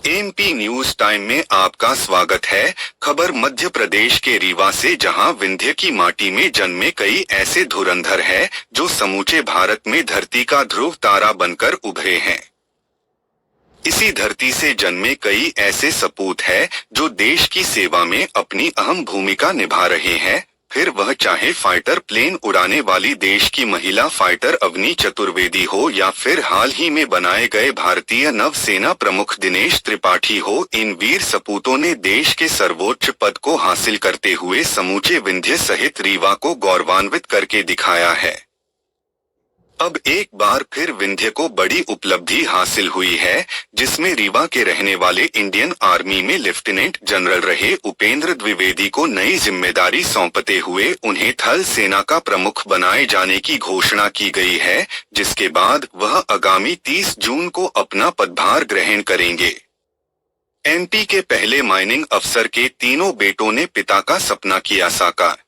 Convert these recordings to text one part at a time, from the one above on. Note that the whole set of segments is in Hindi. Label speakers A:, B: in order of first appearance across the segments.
A: एमपी न्यूज टाइम में आपका स्वागत है। खबर मध्य प्रदेश के रीवा से, जहां विंध्य की माटी में जन्मे कई ऐसे धुरंधर हैं जो समूचे भारत में धरती का ध्रुव तारा बनकर उभरे हैं। इसी धरती से जन्मे कई ऐसे सपूत हैं जो देश की सेवा में अपनी अहम भूमिका निभा रहे हैं, फिर वह चाहे फाइटर प्लेन उड़ाने वाली देश की महिला फाइटर अवनी चतुर्वेदी हो या फिर हाल ही में बनाए गए भारतीय नवसेना प्रमुख दिनेश त्रिपाठी हो। इन वीर सपूतों ने देश के सर्वोच्च पद को हासिल करते हुए समूचे विंध्य सहित रीवा को गौरवान्वित करके दिखाया है। अब एक बार फिर विंध्य को बड़ी उपलब्धि हासिल हुई है, जिसमें रीवा के रहने वाले इंडियन आर्मी में लेफ्टिनेंट जनरल रहे उपेंद्र द्विवेदी को नई जिम्मेदारी सौंपते हुए उन्हें थल सेना का प्रमुख बनाए जाने की घोषणा की गई है, जिसके बाद वह आगामी 30 जून को अपना पदभार ग्रहण करेंगे। एमपी के पहले माइनिंग अफसर के तीनों बेटों ने पिता का सपना किया साकार।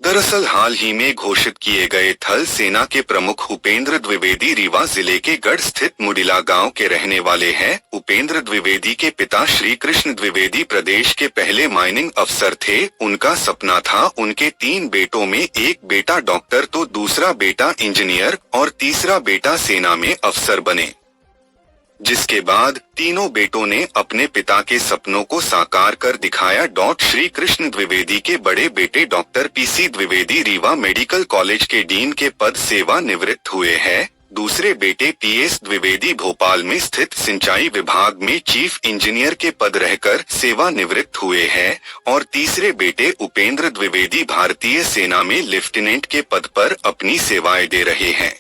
A: दरअसल हाल ही में घोषित किए गए थल सेना के प्रमुख उपेंद्र द्विवेदी रीवा जिले के गढ़ स्थित मुडिला गांव के रहने वाले हैं। उपेंद्र द्विवेदी के पिता श्री कृष्ण द्विवेदी प्रदेश के पहले माइनिंग अफसर थे। उनका सपना था उनके 3 बेटों में एक बेटा डॉक्टर तो दूसरा बेटा इंजीनियर और तीसरा बेटा सेना में अफसर बने, जिसके बाद तीनों बेटों ने अपने पिता के सपनों को साकार कर दिखाया। श्री कृष्ण द्विवेदी के बड़े बेटे doctor PC Dwivedi Rewa medical college के डीन के पद सेवा निवृत्त हुए हैं। दूसरे बेटे पीएस द्विवेदी भोपाल में स्थित सिंचाई विभाग में चीफ इंजीनियर के पद रहकर सेवा निवृत्त हुए हैं और तीसरे बेटे उपेंद्र द्विवेदी भारतीय सेना में लेफ्टिनेंट के पद पर अपनी सेवाएं दे रहे हैं।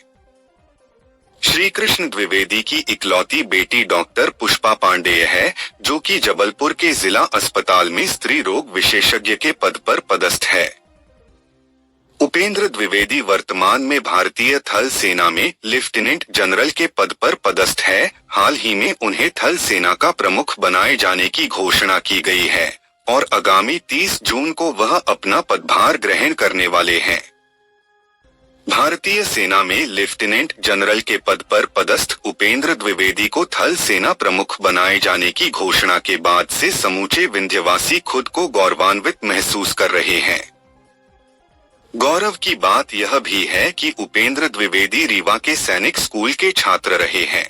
A: श्री कृष्ण द्विवेदी की इकलौती बेटी डॉक्टर पुष्पा पांडेय है, जो कि जबलपुर के जिला अस्पताल में स्त्री रोग विशेषज्ञ के पद पर पदस्थ है। उपेंद्र द्विवेदी वर्तमान में भारतीय थल सेना में लेफ्टिनेंट जनरल के पद पर पदस्थ है। हाल ही में उन्हें थल सेना का प्रमुख बनाए जाने की घोषणा की गई है और आगामी 30 जून को वह अपना पदभार ग्रहण करने वाले हैं। भारतीय सेना में लेफ्टिनेंट जनरल के पद पर पदस्थ उपेंद्र द्विवेदी को थल सेना प्रमुख बनाए जाने की घोषणा के बाद से समूचे विंध्यवासी खुद को गौरवान्वित महसूस कर रहे हैं। गौरव की बात यह भी है कि उपेंद्र द्विवेदी रीवा के सैनिक स्कूल के छात्र रहे हैं।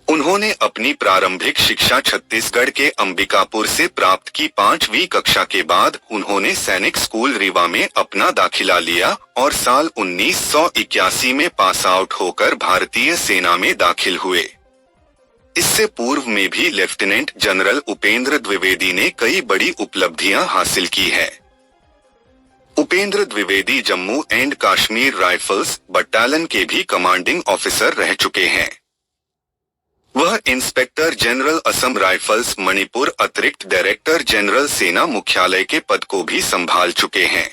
A: उन्होंने अपनी प्रारंभिक शिक्षा छत्तीसगढ़ के अंबिकापुर से प्राप्त की। 5वीं कक्षा के बाद उन्होंने सैनिक स्कूल रीवा में अपना दाखिला लिया और साल 1981 में पास आउट होकर भारतीय सेना में दाखिल हुए। इससे पूर्व में भी लेफ्टिनेंट जनरल उपेंद्र द्विवेदी ने कई बड़ी उपलब्धियां हासिल की है। Upendra Dwivedi Jammu and Kashmir rifles battalion के भी कमांडिंग ऑफिसर रह चुके हैं। वह inspector general Assam rifles Manipur अतिरिक्त डायरेक्टर जनरल सेना मुख्यालय के पद को भी संभाल चुके हैं।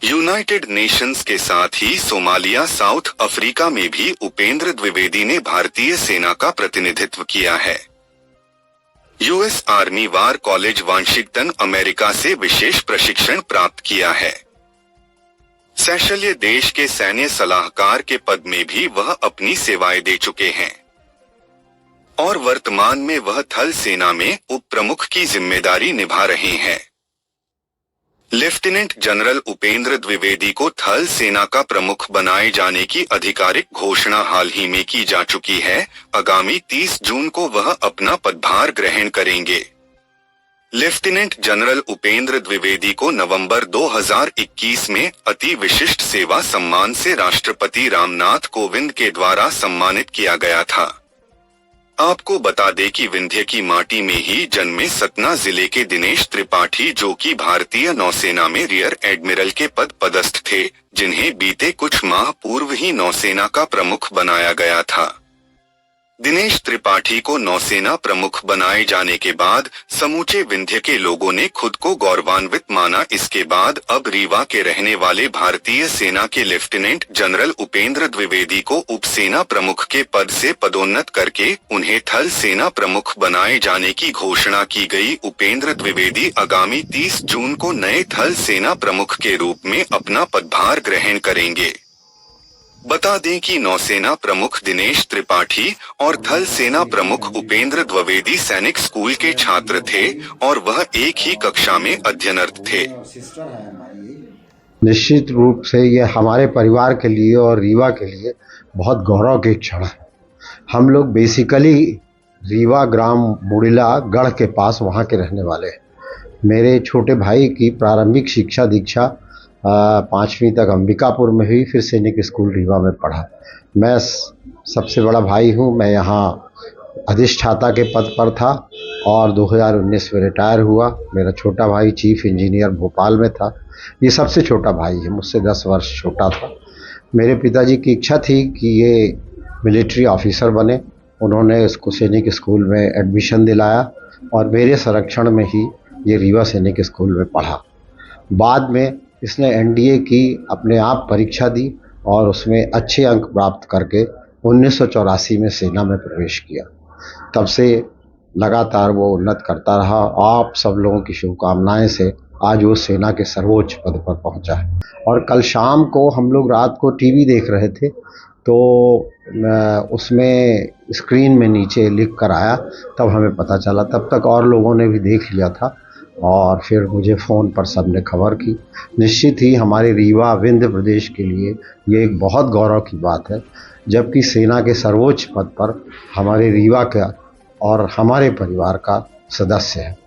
A: यूनाइटेड नेशंस के साथ ही सोमालिया, साउथ अफ्रीका में भी उपेंद्र द्विवेदी ने भारतीय सेना का प्रतिनिधित्व किया है। यूएस आर्मी वार कॉलेज वाशिंगटन अमेरिका से विशेष प्रशिक्षण प्राप्त किया है। सैशल्य देश के सैन्य सलाहकार के पद में भी वह अपनी सेवाएं दे चुके हैं और वर्तमान में वह थल सेना में उप प्रमुख की जिम्मेदारी निभा रहे हैं। लेफ्टिनेंट जनरल उपेंद्र द्विवेदी को थल सेना का प्रमुख बनाए जाने की आधिकारिक घोषणा हाल ही में की जा चुकी है। आगामी 30 जून को वह अपना पदभार ग्रहण करेंगे। लेफ्टिनेंट जनरल उपेंद्र द्विवेदी को नवंबर 2021 में अति विशिष्ट सेवा सम्मान से राष्ट्रपति रामनाथ कोविंद के द्वारा सम्मानित किया गया था। आपको बता दें कि विंध्य की माटी में ही जन्मे सतना जिले के दिनेश त्रिपाठी, जो कि भारतीय नौसेना में रियर एडमिरल के पद पदस्थ थे, जिन्हें बीते कुछ माह पूर्व ही नौसेना का प्रमुख बनाया गया था। दिनेश त्रिपाठी को नौसेना प्रमुख बनाए जाने के बाद समूचे विंध्य के लोगों ने खुद को गौरवान्वित माना। इसके बाद अब रीवा के रहने वाले भारतीय सेना के लेफ्टिनेंट जनरल उपेंद्र द्विवेदी को उप सेना प्रमुख के पद से पदोन्नत करके उन्हें थल सेना प्रमुख बनाए जाने की घोषणा की गई। उपेंद्र द्विवेदी आगामी 30 जून को नए थल सेना प्रमुख के रूप में अपना पदभार ग्रहण करेंगे। बता दें कि नौसेना प्रमुख दिनेश त्रिपाठी और थल सेना प्रमुख उपेंद्र द्विवेदी सैनिक स्कूल के छात्र थे और वह एक ही कक्षा में अध्ययनरत थे।
B: निश्चित रूप से ये हमारे परिवार के लिए और रीवा के लिए बहुत गौरव की क्षण है। हम लोग बेसिकली रीवा ग्राम मुड़िला गढ़ के पास वहाँ के रहने वाले हैं। मेरे छोटे भाई की प्रारंभिक शिक्षा दीक्षा 5वीं तक अंबिकापुर में हुई, फिर सैनिक स्कूल रीवा में पढ़ा। मैं सबसे बड़ा भाई हूँ। मैं यहाँ अधिष्ठाता के पद पर था और 2019 में रिटायर हुआ। मेरा छोटा भाई चीफ इंजीनियर भोपाल में था। ये सबसे छोटा भाई है, मुझसे 10 वर्ष छोटा था। मेरे पिताजी की इच्छा थी कि ये मिलिट्री ऑफिसर बने। उन्होंने इसको सैनिक स्कूल में एडमिशन दिलाया और मेरे संरक्षण में ही ये रीवा सैनिक स्कूल में पढ़ा। बाद में इसने एनडीए की अपने आप परीक्षा दी और उसमें अच्छे अंक प्राप्त करके 1984 में सेना में प्रवेश किया। तब से लगातार वो उन्नत करता रहा। आप सब लोगों की शुभकामनाएं से आज वो सेना के सर्वोच्च पद पर पहुंचा है। और कल शाम को हम लोग रात को टीवी देख रहे थे तो उसमें स्क्रीन में नीचे लिख कर आया, तब हमें पता चला। तब तक और लोगों ने भी देख लिया था और फिर मुझे फ़ोन पर सबने खबर की। निश्चित ही हमारे रीवा विंध्य प्रदेश के लिए ये एक बहुत गौरव की बात है, जबकि सेना के सर्वोच्च पद पर हमारे रीवा का और हमारे परिवार का सदस्य है।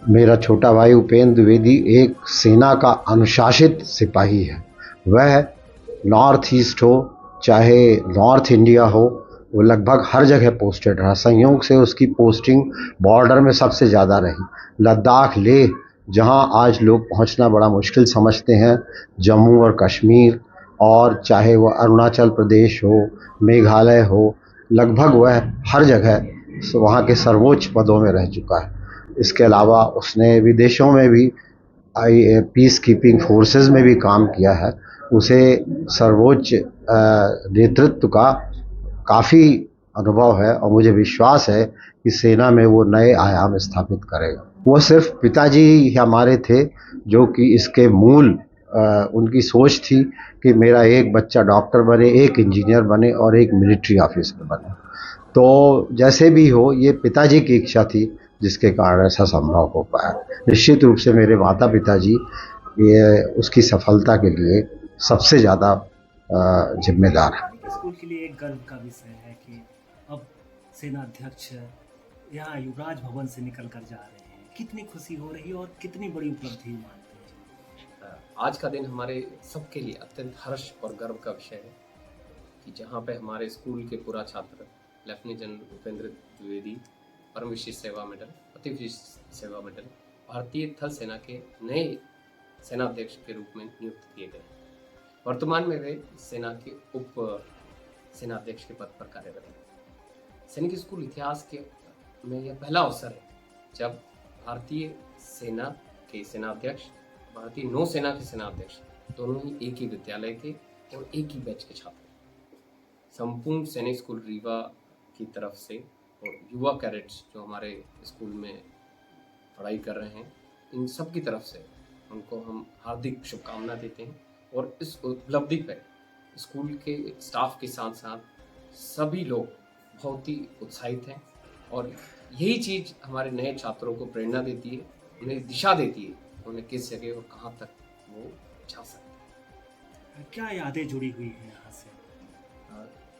B: मेरा छोटा भाई उपेंद्र द्विवेदी एक सेना का अनुशासित सिपाही है। वह नॉर्थ ईस्ट हो चाहे नॉर्थ इंडिया हो, वो लगभग हर जगह पोस्टेड रहा। संयोग से उसकी पोस्टिंग बॉर्डर में सबसे ज़्यादा रही। लद्दाख, लेह, जहां आज लोग पहुंचना बड़ा मुश्किल समझते हैं, जम्मू और कश्मीर, और चाहे वो अरुणाचल प्रदेश हो, मेघालय हो, लगभग वह हर जगह वहाँ के सर्वोच्च पदों में रह चुका है। इसके अलावा उसने विदेशों में भी पीस कीपिंग फोर्सेस में भी काम किया है। उसे सर्वोच्च नेतृत्व का काफ़ी अनुभव है और मुझे विश्वास है कि सेना में वो नए आयाम स्थापित करेगा। वो सिर्फ पिताजी ही हमारे थे जो कि इसके मूल उनकी सोच थी कि मेरा एक बच्चा डॉक्टर बने, एक इंजीनियर बने और एक मिलिट्री ऑफिसर बने। तो जैसे भी हो, ये पिताजी की इच्छा थी जिसके कारण ऐसा संभव हो पाया। निश्चित रूप से मेरे माता पिताजी ये उसकी सफलता के लिए सबसे ज़्यादा जिम्मेदार है।
C: स्कूल के लिए एक गर्व का विषय है कि अब सेना अध्यक्ष यहाँ युवराज भवन से निकल कर जा रहे हैं। कितनी खुशी हो रही है और कितनी बड़ी उपलब्धि मानते हैं?
D: आज का दिन हमारे सबके लिए अत्यंत हर्ष और गर्व का विषय है कि जहाँ पे हमारे स्कूल के पूरा छात्र लेफ्टिनेंट जनरल उपेंद्र द्विवेदी परम विशिष्ट सेवा मेडल, अति विशिष्ट सेवा मेडल, भारतीय थल सेना के नए सेनाध्यक्ष के रूप में नियुक्त किए गए। वर्तमान में वे सेना के उप सेनाध्यक्ष के पद पर कार्यरत हैं। सैनिक स्कूल इतिहास के में यह पहला अवसर है जब भारतीय सेना के सेनाध्यक्ष, भारतीय नौसेना के सेनाध्यक्ष दोनों ही एक ही विद्यालय के और एक ही बैच के छात्र। संपूर्ण सैनिक स्कूल रीवा की तरफ से और युवा कैडेट्स जो हमारे स्कूल में पढ़ाई कर रहे हैं, इन सब की तरफ से उनको हम हार्दिक शुभकामना देते हैं। और इस उपलब्धि पर स्कूल के स्टाफ के साथ साथ सभी लोग बहुत ही उत्साहित हैं और यही चीज़ हमारे नए छात्रों को प्रेरणा देती है, उन्हें दिशा देती है, उन्हें किस जगह और कहाँ तक वो जा सकते हैं।
C: क्या यादें जुड़ी हुई हैं यहाँ से?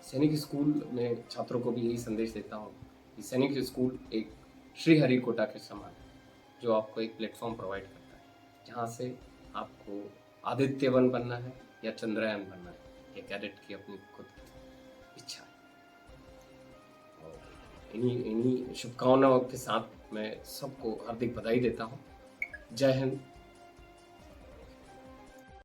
D: सैनिक स्कूल में छात्रों को भी यही संदेश देता हूँ कि सैनिक स्कूल एक श्रीहरिकोटा के समान है जो आपको एक प्लेटफॉर्म प्रोवाइड करता है, जहाँ से आपको आदित्यवन बनना है या चंद्रयान बनना है, ये कैडेट की अपनी खुद की इच्छा है। और इन्हीं शुभकामनाओं के साथ मैं सबको हार्दिक बधाई देता हूँ। जय हिंद,